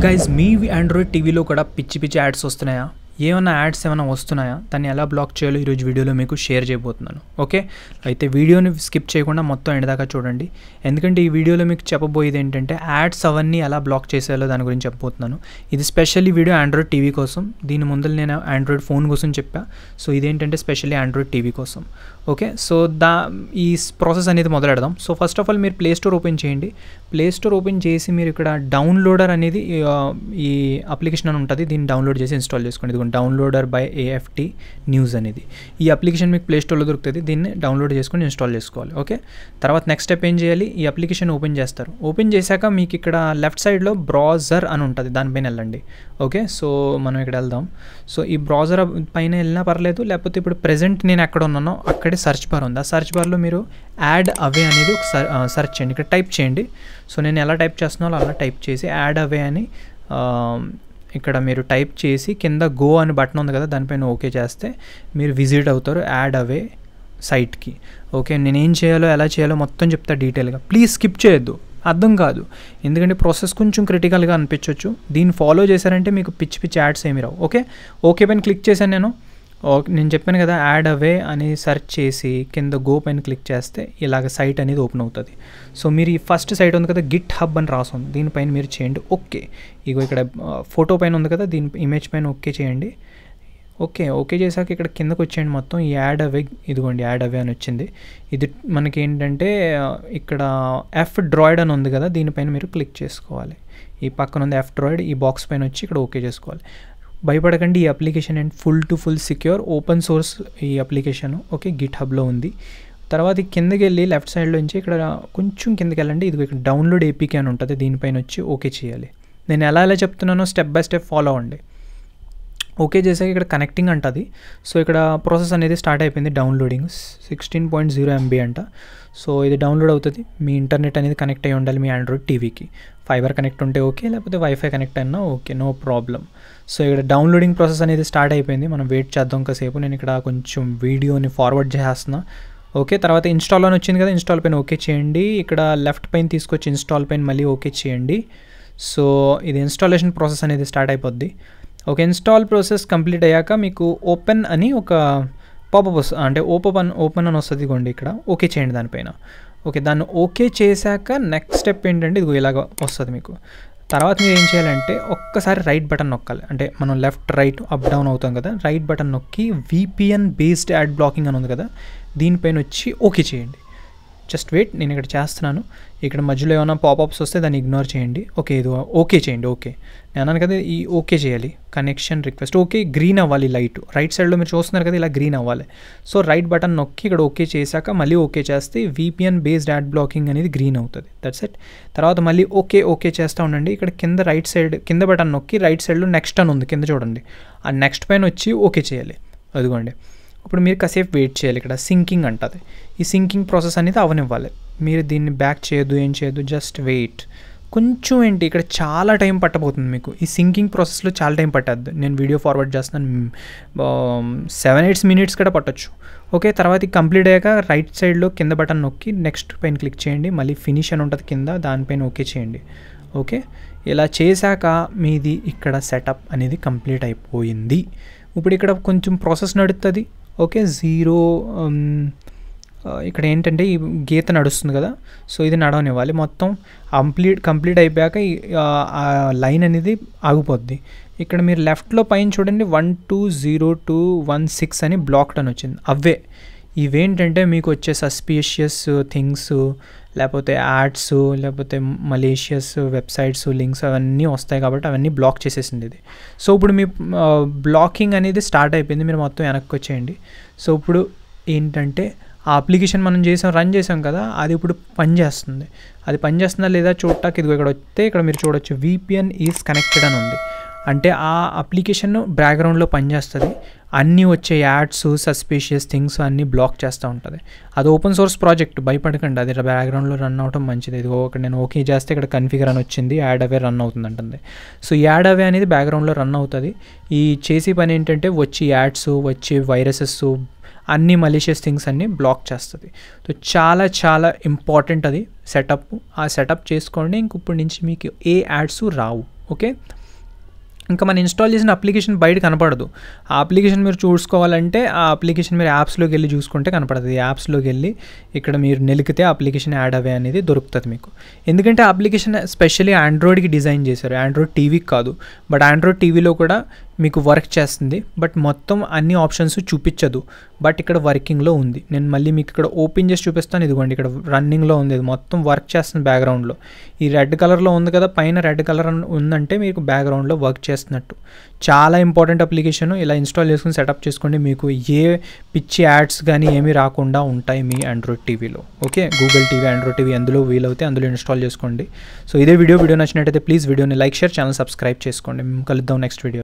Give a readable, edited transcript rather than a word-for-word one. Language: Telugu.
గైస్ మీ ఆండ్రాయిడ్ టీవీలో కూడా పిచ్చి పిచ్చి యాడ్స్ వస్తున్నాయా? ఏమైనా యాడ్స్ ఏమైనా వస్తున్నాయా? దాన్ని ఎలా బ్లాక్ చేయాలో ఈరోజు వీడియోలో మీకు షేర్ చేయబోతున్నాను. ఓకే, అయితే వీడియోని స్కిప్ చేయకుండా మొత్తం ఎండ్ దాకా చూడండి. ఎందుకంటే ఈ వీడియోలో మీకు చెప్పబోయేది ఏంటంటే యాడ్స్ అవన్నీ ఎలా బ్లాక్ చేసేయాలో దాని గురించి చెప్పబోతున్నాను. ఇది స్పెషల్లీ వీడియో ఆండ్రాయిడ్ టీవీ కోసం. దీని ముందర నేను ఆండ్రాయిడ్ ఫోన్ కోసం చెప్పా. సో ఇదేంటంటే స్పెషల్లీ ఆండ్రాయిడ్ టీవీ కోసం. ఓకే, సో ఈ ప్రాసెస్ అనేది మొదలెడదాం. సో ఫస్ట్ ఆఫ్ ఆల్ మీరు ప్లే స్టోర్ ఓపెన్ చేయండి. ప్లే స్టోర్ ఓపెన్ చేసి మీరు ఇక్కడ డౌన్లోడర్ అనేది ఈ అప్లికేషన్ అని ఉంటుంది. దీన్ని డౌన్లోడ్ చేసి ఇన్స్టాల్ చేసుకోండి. ఇది డౌన్లోడర్ బై AFT న్యూస్ అనేది ఈ అప్లికేషన్ మీకు ప్లే స్టోర్లో దొరుకుతుంది. దీన్ని డౌన్లోడ్ చేసుకొని ఇన్స్టాల్ చేసుకోవాలి. ఓకే, తర్వాత నెక్స్ట్ స్టెప్ ఏం చేయాలి? ఈ అప్లికేషన్ ఓపెన్ చేస్తారు. ఓపెన్ చేశాక మీకు ఇక్కడ లెఫ్ట్ సైడ్లో బ్రౌజర్ అని ఉంటుంది, దానిపైన వెళ్ళండి. ఓకే, సో మనం ఇక్కడ వెళ్దాం. సో ఈ బ్రౌజర్ పైన వెళ్ళినా పర్లేదు, లేకపోతే ఇప్పుడు ప్రెజెంట్ నేను ఎక్కడ ఉన్నానో అక్కడే సర్చ్ బార్ ఉంది. ఆ సర్చ్ బార్లో మీరు యాడ్ అవే అనేది ఒక సర్చ్ చేయండి. ఇక్కడ టైప్ చేయండి. సో నేను ఎలా టైప్ చేస్తున్నానో అలా టైప్ చేసి యాడ్ అవే అని ఇక్కడ మీరు టైప్ చేసి కింద గో అని బటన్ ఉంది కదా, దానిపైన ఓకే చేస్తే మీరు విజిట్ అవుతారు యాడ్ అవే సైట్కి. ఓకే, నేను ఏం చేయాలో ఎలా చేయాలో మొత్తం చెప్తా డీటెయిల్గా. ప్లీజ్ స్కిప్ చేయొద్దు, అర్థం కాదు. ఎందుకంటే ప్రాసెస్ కొంచెం క్రిటికల్గా అనిపించవచ్చు. దీన్ని ఫాలో చేశారంటే మీకు పిచ్చి పిచ్చి యాడ్స్ ఏమి రావు. ఓకే, ఓకే పైన క్లిక్ చేశాను నేను. నేను చెప్పాను కదా యాడ్ అవే అని సెర్చ్ చేసి కింద గో పైన క్లిక్ చేస్తే ఇలాగ సైట్ అనేది ఓపెన్ అవుతుంది. సో మీరు ఈ ఫస్ట్ సైట్ ఉంది కదా GitHub అని రాస్తుంది, దీనిపైన మీరు చేయండి. ఓకే, ఇగో ఇక్కడ ఫోటో పైన ఉంది కదా, దీని ఇమేజ్ పైన ఓకే చేయండి. ఓకే, ఓకే చేశాక ఇక్కడ కిందకు వచ్చేయండి. మొత్తం ఈ యాడ్ అవే, ఇదిగోండి యాడ్ అవే అని వచ్చింది. ఇది మనకి ఏంటంటే ఇక్కడ F-Droid అని ఉంది కదా, దీనిపైన మీరు క్లిక్ చేసుకోవాలి. ఈ పక్కన ఉంది F-Droid, ఈ బాక్స్ పైన వచ్చి ఇక్కడ ఓకే చేసుకోవాలి. భయపడకండి, ఈ application and full to full secure open source ఈ అప్లికేషన్. ఓకే, GitHubలో ఉంది. తర్వాత కిందకి వెళ్ళి లెఫ్ట్ సైడ్లో నుంచి ఇక్కడ కొంచెం కిందకి వెళ్ళండి. ఇది ఇక్కడ డౌన్లోడ్ APK అని ఉంటుంది, దీనిపైన వచ్చి ఓకే చేయాలి. నేను ఎలా చెప్తున్నానో స్టెప్ బై స్టెప్ ఫాలో అవ్వండి. ఓకే చేసాక ఇక్కడ కనెక్టింగ్ అంటుంది. సో ఇక్కడ ప్రాసెస్ అనేది స్టార్ట్ అయిపోయింది. డౌన్లోడింగ్ 16.0 MB అంట. సో ఇది డౌన్లోడ్ అవుతుంది. మీ ఇంటర్నెట్ అనేది కనెక్ట్ అయ్యి ఉండాలి మీ ఆండ్రాయిడ్ టీవీకి. ఫైబర్ కనెక్ట్ ఉంటే ఓకే, లేకపోతే వైఫై కనెక్ట్ అయినా ఓకే, నో ప్రాబ్లం. సో ఇక్కడ డౌన్లోడింగ్ ప్రాసెస్ అనేది స్టార్ట్ అయిపోయింది. మనం వెయిట్ చేద్దాం కాసేపు. నేను ఇక్కడ కొంచెం వీడియోని ఫార్వర్డ్ చేస్తున్నా. ఓకే, తర్వాత ఇన్స్టాల్ అని వచ్చింది కదా, ఇన్స్టాల్ పైన ఓకే చేయండి. ఇక్కడ లెఫ్ట్ పైన తీసుకొచ్చి ఇన్స్టాల్ పైన మళ్ళీ ఓకే చేయండి. సో ఇది ఇన్స్టాలేషన్ ప్రాసెస్ అనేది స్టార్ట్ అయిపోద్ది. ఓకే, ఇన్స్టాల్ ప్రాసెస్ కంప్లీట్ అయ్యాక మీకు ఓపెన్ అని ఒక పాపప్ వస్తుంది, అంటే ఓపెన్ అని వస్తుంది. ఇదిగోండి ఇక్కడ ఓకే చేయండి దానిపైన. ఓకే, దాన్ని ఓకే చేశాక నెక్స్ట్ స్టెప్ ఏంటంటే ఇదిగో ఇలాగ వస్తుంది మీకు. తర్వాత మీరు ఏం చేయాలంటే ఒక్కసారి రైట్ బటన్ నొక్కాలి. అంటే మనం లెఫ్ట్ రైట్ అప్ డౌన్ అవుతాం కదా, రైట్ బటన్ నొక్కి VPN బేస్డ్ యాడ్ బ్లాకింగ్ అని ఉంది కదా, దీనిపైన వచ్చి ఓకే చేయండి. జస్ట్ వెయిట్, నేను ఇక్కడ చేస్తున్నాను. ఇక్కడ మధ్యలో ఏమైనా పాపప్స్ వస్తే దాన్ని ఇగ్నోర్ చేయండి. ఓకే, ఇది ఓకే చేయండి. ఓకే, నేను అన్నాను కదా ఈ ఓకే చేయాలి. కనెక్షన్ రిక్వెస్ట్ ఓకే, గ్రీన్ అవ్వాలి లైట్. రైట్ సైడ్లో మీరు చూస్తున్నారు కదా, ఇలా గ్రీన్ అవ్వాలి. సో రైట్ బటన్ నొక్కి ఇక్కడ ఓకే చేశాక మళ్ళీ ఓకే చేస్తే VPN బేస్డ్ యాడ్ బ్లాకింగ్ అనేది గ్రీన్ అవుతుంది. That's it. తర్వాత మళ్ళీ ఓకే చేస్తూ ఉండండి. ఇక్కడ కింద రైట్ సైడ్ కింద బటన్ నొక్కి రైట్ సైడ్లో నెక్స్ట్ అని ఉంది, కింద చూడండి. ఆ నెక్స్ట్ పైన వచ్చి ఓకే చేయాలి. అదిగోండి, ఇప్పుడు మీరు కాసేపు వెయిట్ చేయాలి. ఇక్కడ సింకింగ్ అంటుంది. ఈ సింకింగ్ ప్రాసెస్ అనేది అవనివ్వాలి. మీరు దీన్ని బ్యాక్ చేయొద్దు, ఏం చేయొద్దు, జస్ట్ వెయిట్. కొంచెం ఏంటి ఇక్కడ చాలా టైం పట్టబోతుంది మీకు. ఈ సింకింగ్ ప్రాసెస్లో చాలా టైం పట్టద్దు. నేను వీడియో ఫార్వర్డ్ చేస్తున్నాను, 7-8 minutes కూడా పట్టొచ్చు. ఓకే, తర్వాత కంప్లీట్ అయ్యాక రైట్ సైడ్లో కింద బటన్ నొక్కి నెక్స్ట్ పైన క్లిక్ చేయండి. మళ్ళీ ఫినిష్ అని ఉంటుంది కింద, దానిపైన ఓకే చేయండి. ఓకే, ఇలా చేశాక మీది ఇక్కడ సెటప్ అనేది కంప్లీట్ అయిపోయింది. ఇప్పుడు ఇక్కడ కొంచెం ప్రాసెస్ నడుస్తుంది. ఓకే, ఇక్కడ ఏంటంటే ఈ గీత నడుస్తుంది కదా, సో ఇది నడవనివ్వాలి. మొత్తం కంప్లీట్ అయిపోయాక ఆ లైన్ అనేది ఆగిపోద్ది. ఇక్కడ మీరు లెఫ్ట్లో పైన చూడండి 120216 అని బ్లాక్డ్ అని వచ్చింది. ఇవేంటంటే మీకు వచ్చే సస్పిషియస్ థింగ్స్, లేకపోతే యాడ్స్, లేకపోతే మలేషియస్ వెబ్సైట్స్ లింక్స్ అవన్నీ వస్తాయి కాబట్టి అవన్నీ బ్లాక్ చేసేసింది ఇది. సో ఇప్పుడు మీ బ్లాకింగ్ అనేది స్టార్ట్ అయిపోయింది. మీరు మొత్తం వెనక్కి వచ్చేయండి. సో ఇప్పుడు ఏంటంటే ఆ అప్లికేషన్ మనం రన్ చేసాం కదా, అది ఇప్పుడు పనిచేస్తుంది. అది పనిచేస్తుందా లేదా చూడటానికి ఇదిగో ఇక్కడ వస్తే ఇక్కడ మీరు చూడొచ్చు VPN ఈజ్ కనెక్టెడ్ అని ఉంది. అంటే ఆ అప్లికేషన్ బ్యాక్గ్రౌండ్లో పనిచేస్తుంది. అన్నీ వచ్చే యాడ్స్, సస్పిషియస్ థింగ్స్ అన్నీ బ్లాక్ చేస్తూ ఉంటుంది. అది ఓపెన్ సోర్స్ ప్రాజెక్ట్, భయపడకండి. అది బ్యాక్గ్రౌండ్లో రన్ అవడం మంచిది. ఇది ఇక్కడ నేను ఓకే చేస్తే ఇక్కడ కన్ఫిగర్ అని వచ్చింది, యాడ్ అవే రన్ అవుతుంది అంటుంది. సో యాడ్ అవే అనేది బ్యాక్గ్రౌండ్లో రన్ అవుతుంది. ఈ చేసే పని ఏంటంటే వచ్చి యాడ్స్, వచ్చే వైరసెస్, అన్ని మలీషియస్ థింగ్స్ అన్నీ బ్లాక్ చేస్తుంది. సో చాలా ఇంపార్టెంట్ అది సెటప్. ఆ సెటప్ చేసుకోండి, ఇంక ఇప్పటి నుంచి మీకు ఏ యాడ్స్ రావు. ఓకే. ఇంకా మనం ఇన్స్టాల్ చేసిన అప్లికేషన్ బయట కనపడదు. ఆ అప్లికేషన్ మీరు చూసుకోవాలంటే ఆ అప్లికేషన్ మీరు యాప్స్లోకి వెళ్ళి చూసుకుంటే కనపడుతుంది. యాప్స్లోకి వెళ్ళి ఇక్కడ మీరు నిలికితే అప్లికేషన్ యాడ్ అవే అనేది దొరుకుతుంది మీకు. ఎందుకంటే ఆ అప్లికేషన్ స్పెషల్లీ ఆండ్రాయిడ్కి డిజైన్ చేశారు, ఆండ్రాయిడ్ టీవీకి కాదు. బట్ ఆండ్రాయిడ్ టీవీలో కూడా మీకు వర్క్ చేస్తుంది, బట్ మొత్తం అన్ని ఆప్షన్స్ చూపించదు. బట్ ఇక్కడ వర్కింగ్లో ఉంది. నేను మళ్ళీ మీకు ఇక్కడ ఓపెన్ చేసి చూపిస్తాను. ఇదిగోండి ఇక్కడ రన్నింగ్లో ఉంది, ఇది మొత్తం వర్క్ చేస్తుంది బ్యాక్గ్రౌండ్లో. ఈ రెడ్ కలర్లో ఉంది కదా, పైన రెడ్ కలర్ ఉందంటే మీకు బ్యాక్గ్రౌండ్లో వర్క్ చేస్తున్నట్టు. చాలా ఇంపార్టెంట్ అప్లికేషన్. ఇలా ఇన్స్టాల్ చేసుకుని సెటప్ చేసుకోండి, మీకు ఏ పిచ్చి యాడ్స్ కానీ ఏమీ రాకుండా ఉంటాయి మీ ఆండ్రాయిడ్ టీవీలో. Okay, Google TV, Android TV ఎందులో వీలవుతే అందులో ఇన్స్టాల్ చేసుకోండి. సో ఇదే వీడియో నచ్చినట్టయితే ప్లీజ్ వీడియోని లైక్, షేర్, ఛానల్ సబ్స్క్రైబ్ చేసుకోండి. మేము కలుద్దాం నెక్స్ట్ వీడియో.